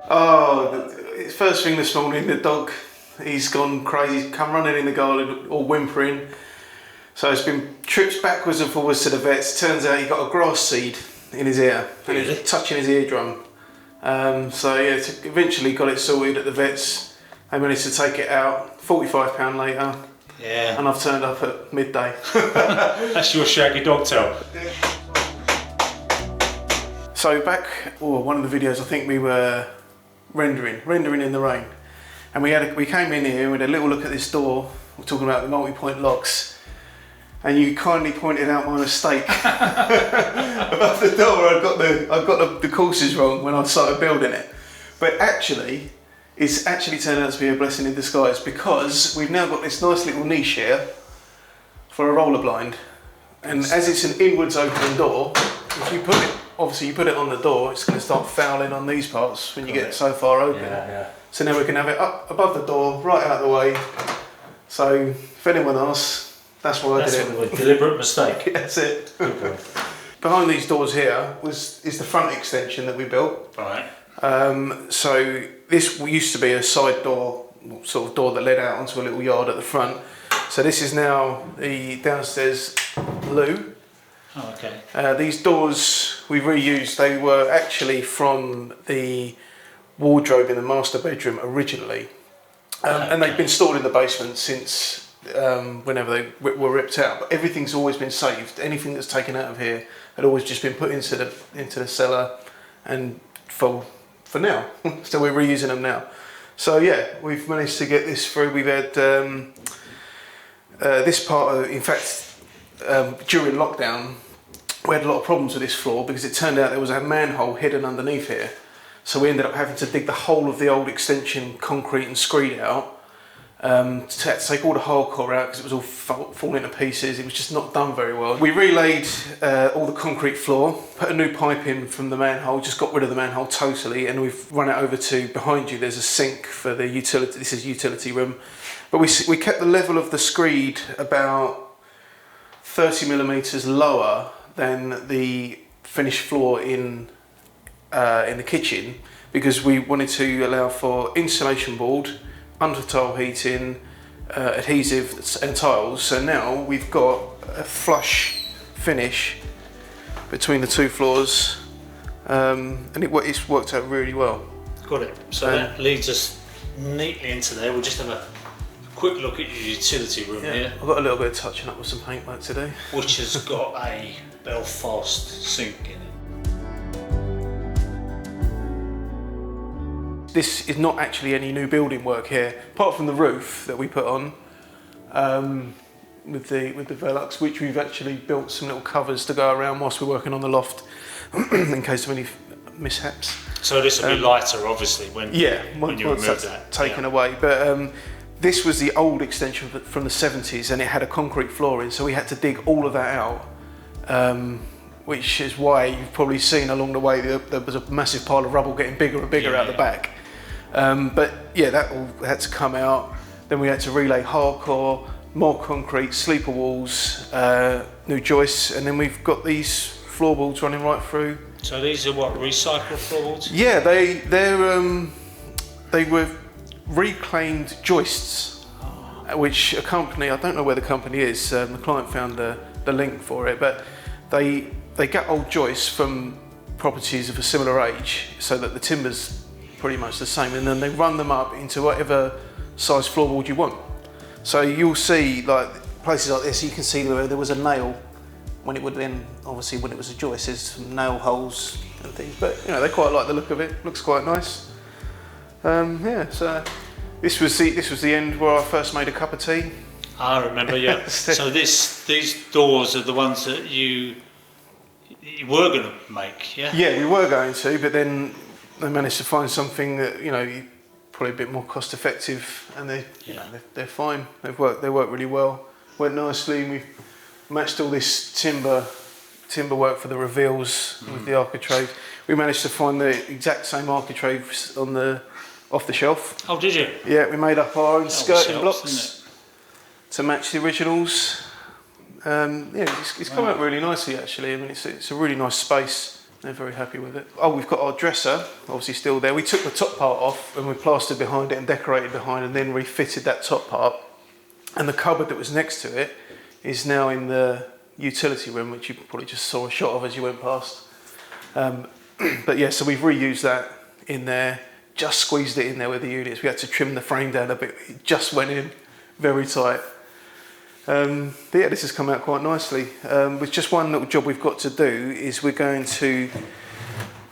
Oh, first thing this morning, the dog, he's gone crazy, come running in the garden, all whimpering. So it's been trips backwards and forwards to the vets. Turns out he got a grass seed in his ear, and it was touching his eardrum. So yeah, eventually got it sorted at the vets. They managed to take it out, £45 later. Yeah. And I've turned up at midday. That's your shaggy dog tail. So back, one of the videos, I think we were rendering in the rain, and we came in here with a little look at this door. We're talking about the multi-point locks, and you kindly pointed out my mistake about the door. I got the courses wrong when I started building it, but actually, it's actually turned out to be a blessing in disguise, because we've now got this nice little niche here for a roller blind, and as it's an inwards opening door, if you put it. Obviously, you put it on the door, it's going to start fouling on these parts when you get so far open. Yeah. So now we can have it up above the door, right out of the way. So if anyone asks, that's why I did it. That's a deliberate mistake. That's it. Good boy. Behind these doors here is the front extension that we built. Right. So this used to be a side door, sort of door that led out onto a little yard at the front. So this is now the downstairs loo. Oh, okay. These doors we reused. They were actually from the wardrobe in the master bedroom originally, and they've been stored in the basement since whenever they were ripped out. But everything's always been saved. Anything that's taken out of here had always just been put into the cellar, and for now, so we're reusing them now. So yeah, we've managed to get this through. We've had this part of, in fact. During lockdown, we had a lot of problems with this floor because it turned out there was a manhole hidden underneath here. So we ended up having to dig the whole of the old extension concrete and screed out, to take all the hardcore out because it was all falling to pieces. It was just not done very well. We relaid all the concrete floor, put a new pipe in from the manhole, just got rid of the manhole totally, and we've run it over to behind you. There's a sink for the utility. This is utility room, but we kept the level of the screed about 30mm lower than the finished floor in the kitchen, because we wanted to allow for insulation board, under tile heating, adhesive and tiles. So now we've got a flush finish between the two floors, and it's worked out really well. Got it. So that leads us neatly into there. We'll just have a quick look at your utility room here. I've got a little bit of touching up with some paintwork today. Which has got a Belfast sink in it. This is not actually any new building work here, apart from the roof that we put on with the Velux, which we've actually built some little covers to go around whilst we're working on the loft in case of any mishaps. So this will be lighter, obviously, when you remove that. Taken away. But this was the old extension from the 70s, and it had a concrete flooring, so we had to dig all of that out, which is why you've probably seen along the way there was a massive pile of rubble getting bigger and bigger out the back. But yeah, that all had to come out. Then we had to relay hardcore, more concrete, sleeper walls, new joists, and then we've got these floorboards running right through. So these are what, recycled floorboards? Yeah, they were reclaimed joists, which a company, I don't know where the company is, the client found the link for it, but they get old joists from properties of a similar age, so that the timber's pretty much the same, and then they run them up into whatever size floorboard you want. So you'll see, like places like this, you can see where there was a nail when it would then, obviously when it was a joist, there's some nail holes and things, but you know, they quite like the look of it. Looks quite nice. Yeah, so this was the end where I first made a cup of tea. I remember, yeah. So these doors are the ones that you were going to make, yeah? Yeah, we were going to, but then they managed to find something that, you know, probably a bit more cost effective, and they're fine. They work really well. Went nicely. We matched all this timber work for the reveals with the architrave. We managed to find the exact same architraves off the shelf. Oh, did you? Yeah, we made up our own skirting blocks to match the originals. Yeah, it's come out really nicely actually. I mean, it's a really nice space. They're very happy with it. Oh, we've got our dresser, obviously still there. We took the top part off and we plastered behind it and decorated behind and then refitted that top part. And the cupboard that was next to it is now in the utility room, which you probably just saw a shot of as you went past. But yeah, so we've reused that in there, just squeezed it in there with the units. We had to trim the frame down a bit. It just went in very tight. But yeah, this has come out quite nicely. With just one little job we've got to do is we're going to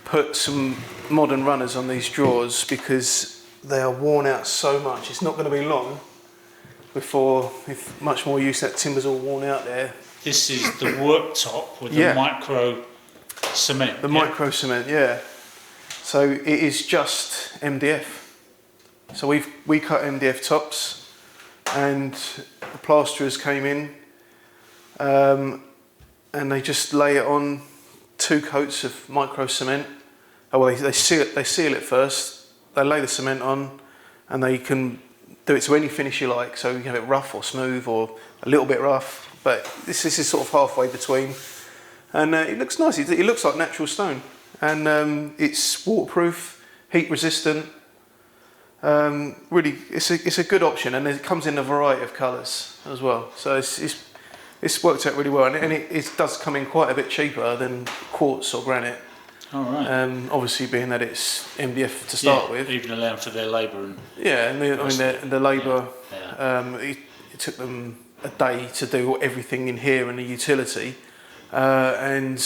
put some modern runners on these drawers because they are worn out so much. It's not going to be long before, if much more use, that timber's all worn out there. This is the worktop with the micro cement. The micro cement, yeah. So it is just MDF. So we cut MDF tops. And the plasterers came in and they just lay it on 2 coats of micro cement. Oh, well, they seal it first, they lay the cement on and they can do it to any finish you like. So you can have it rough or smooth or a little bit rough, but this is sort of halfway between. And it looks nice, it looks like natural stone. And it's waterproof, heat resistant. Really, it's a good option, and it comes in a variety of colours as well. So it's worked out really well, and it does come in quite a bit cheaper than quartz or granite. All right. Obviously, being that it's MDF to start with, even allowing for their labour and the labour. It took them a day to do everything in here and the utility, and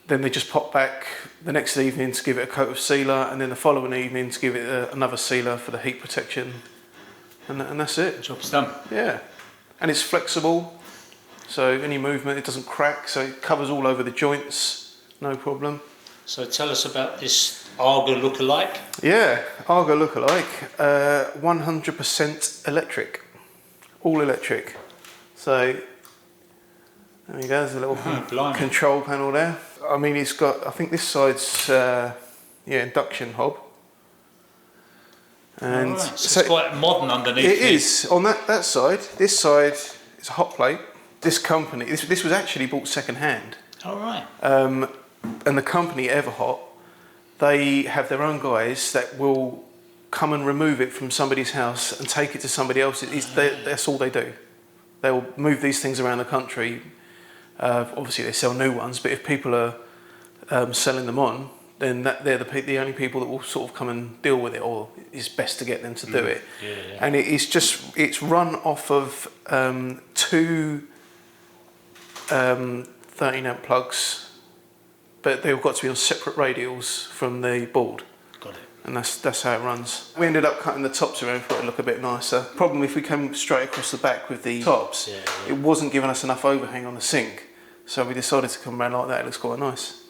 then they just pop back the next evening to give it a coat of sealer, and then the following evening to give it another sealer for the heat protection, and that's it. Job's done. Yeah, and it's flexible, so any movement it doesn't crack, so it covers all over the joints, no problem. So tell us about this Arga lookalike. Yeah, Arga lookalike, 100% electric, all electric. So there you go, there's a little control panel there. I mean, it's got, I think this side's induction hob. And so it's quite modern underneath. It is. On that side, this side is a hot plate. This company, this was actually bought second hand. All right. And the company Everhot, they have their own guys that will come and remove it from somebody's house and take it to somebody else's. That's all they do. They'll move these things around the country. Obviously they sell new ones, but if people are selling them on, then they're the only people that will sort of come and deal with it, or it's best to get them to do it. Yeah. And it's run off of 2 13 amp plugs, but they've got to be on separate radials from the board. Got it. And that's how it runs. We ended up cutting the tops around for it to look a bit nicer. Problem, if we came straight across the back with the tops, it wasn't giving us enough overhang on the sink. So we decided to come around like that. It looks quite nice.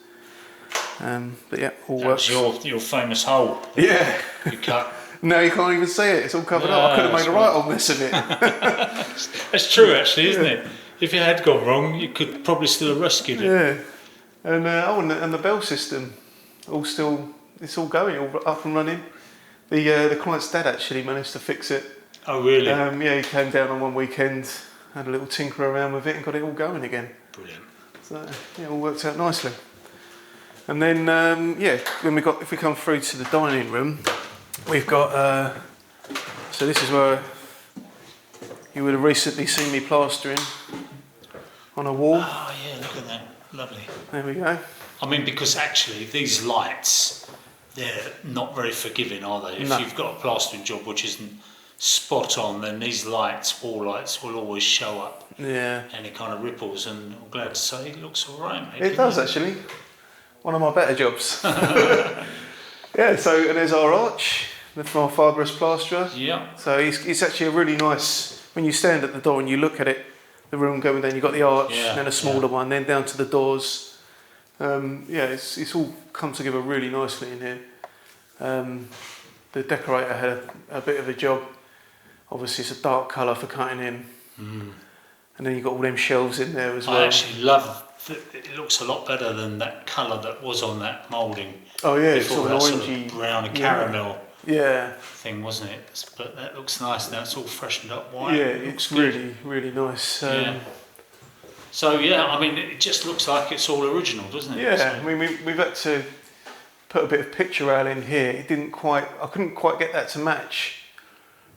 But yeah, all works. That's your famous hole. Yeah. You cut. No, you can't even see it. It's all covered up. I could have made a right old mess of it. That's true, actually, isn't it? If it had gone wrong, you could probably still have rescued it. Yeah. And the bell system, it's all going, all up and running. The client's dad actually managed to fix it. Oh, really? Yeah, he came down on one weekend, had a little tinker around with it, and got it all going again. Brilliant. So yeah, it all worked out nicely. And then if we come through to the dining room, we've got. So this is where you would have recently seen me plastering on a wall. Oh yeah, look at that, lovely. There we go. I mean, because actually these lights, they're not very forgiving, are they? If you've got a plastering job which isn't spot on, then these lights, wall lights, will always show up. Yeah. Any kind of ripples, and I'm glad to say it looks all right, mate. It does actually. One of my better jobs. Yeah. So and there's our arch from our fibrous plasterer. Yeah. So it's actually a really nice. When you stand at the door and you look at it, the room going, then you've got the arch, then a smaller one, then down to the doors. It's all come together really nicely in here. The decorator had a bit of a job. Obviously, it's a dark colour for cutting in, and then you've got all them shelves in there as well. I actually love that. It looks a lot better than that colour that was on that moulding. Oh yeah, before, it's that sort sort of brown and caramel thing, wasn't it? But that looks nice now. It's all freshened up white. Yeah, it's really, really nice. So yeah, I mean, it just looks like it's all original, doesn't it? Yeah, So, I mean, we've had to put a bit of picture rail in here. It didn't quite, I couldn't quite get that to match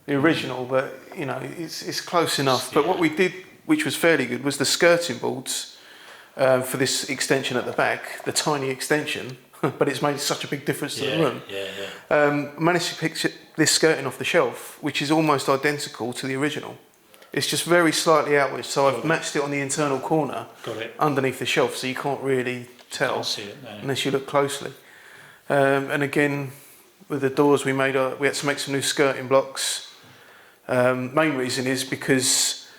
the original, but you know, it's close enough. But what we did, which was fairly good, was the skirting boards for this extension at the back, the tiny extension, but it's made such a big difference to the room. Managed to pick this skirting off the shelf, which is almost identical to the original. It's just very slightly outwards, so I've matched it on the internal corner underneath the shelf, so you can't really tell Can't see it, no. unless you look closely. And again, with the doors we made, we had to make some new skirting blocks. Main reason is because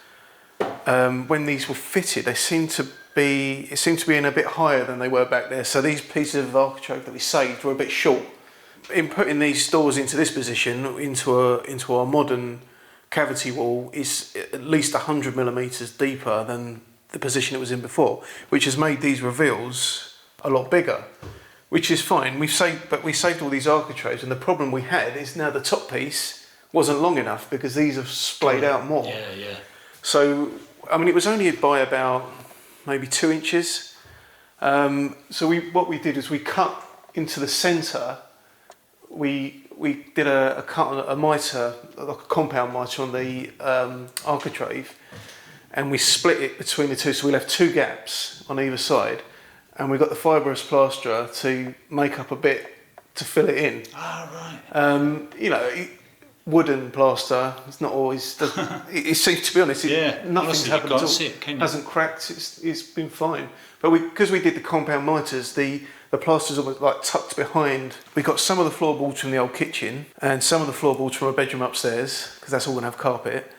when these were fitted, it seemed to be in a bit higher than they were back there. So these pieces of architrave that we saved were a bit short. In putting these doors into this position, into our modern cavity wall, is at least 100 millimeters deeper than the position it was in before, which has made these reveals a lot bigger, which is fine. We saved all these architraves, and the problem we had is now the top piece wasn't long enough because these have splayed out more. Yeah. So, I mean, it was only by about maybe 2 inches. So what we did is we cut into the centre. We did a mitre, like a compound mitre on the architrave, and we split it between the two. So we left 2 gaps on either side, and we got the fibrous plasterer to make up a bit to fill it in. Ah, right. You know, wooden plaster, it's not always, it seems, to be honest, nothing's happened at all. Hasn't cracked, it's been fine. But because we did the compound mitres, the plaster's almost like tucked behind. We got some of the floorboards from the old kitchen and some of the floorboards from a bedroom upstairs, because that's all going to have carpet.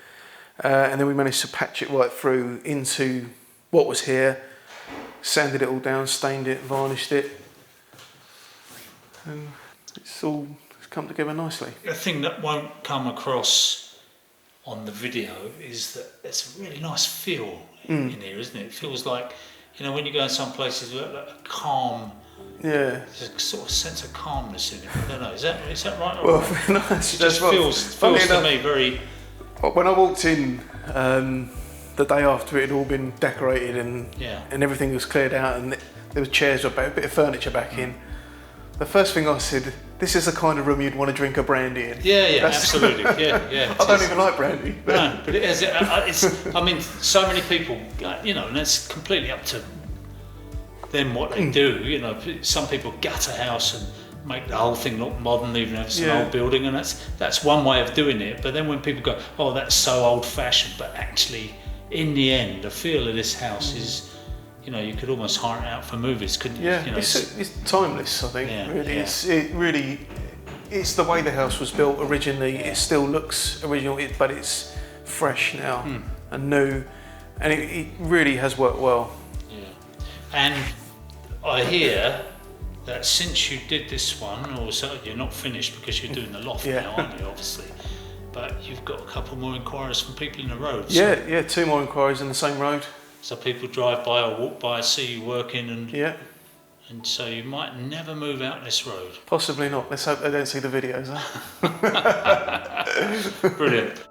And then we managed to patch it right through into what was here, sanded it all down, stained it, varnished it. And it's all come together nicely. The thing that won't come across on the video is that it's a really nice feel in here, isn't it? It feels like, you know, when you go in some places, like a calm. Yeah. There's a sort of sense of calmness in it. I don't know. Is that right? Well, no, it just feels to me very. When I walked in the day after it had all been decorated and everything was cleared out and there was chairs, a bit of furniture back in. The first thing I said, this is the kind of room you'd want to drink a brandy in. Yeah, absolutely. Yeah. I don't even like brandy. But no, but it is. I mean, so many people, you know, and it's completely up to them what they do. You know, some people gut a house and make the whole thing look modern, even if it's an old building, and that's one way of doing it. But then when people go, oh, that's so old-fashioned, but actually, in the end, the feel of this house is. You know, you could almost hire it out for movies, couldn't you? Yeah, you know, it's timeless, I think. Really, it's the way the house was built originally. It still looks original, but it's fresh now and new, and it really has worked well. Yeah, and I hear that since you did this one, or so you're not finished because you're doing the loft now, aren't you? Obviously, but you've got a couple more inquiries from people in the road. So. Yeah, 2 more inquiries in the same road. So people drive by or walk by, see you working, and so you might never move out this road. Possibly not. Let's hope they don't see the videos. Brilliant.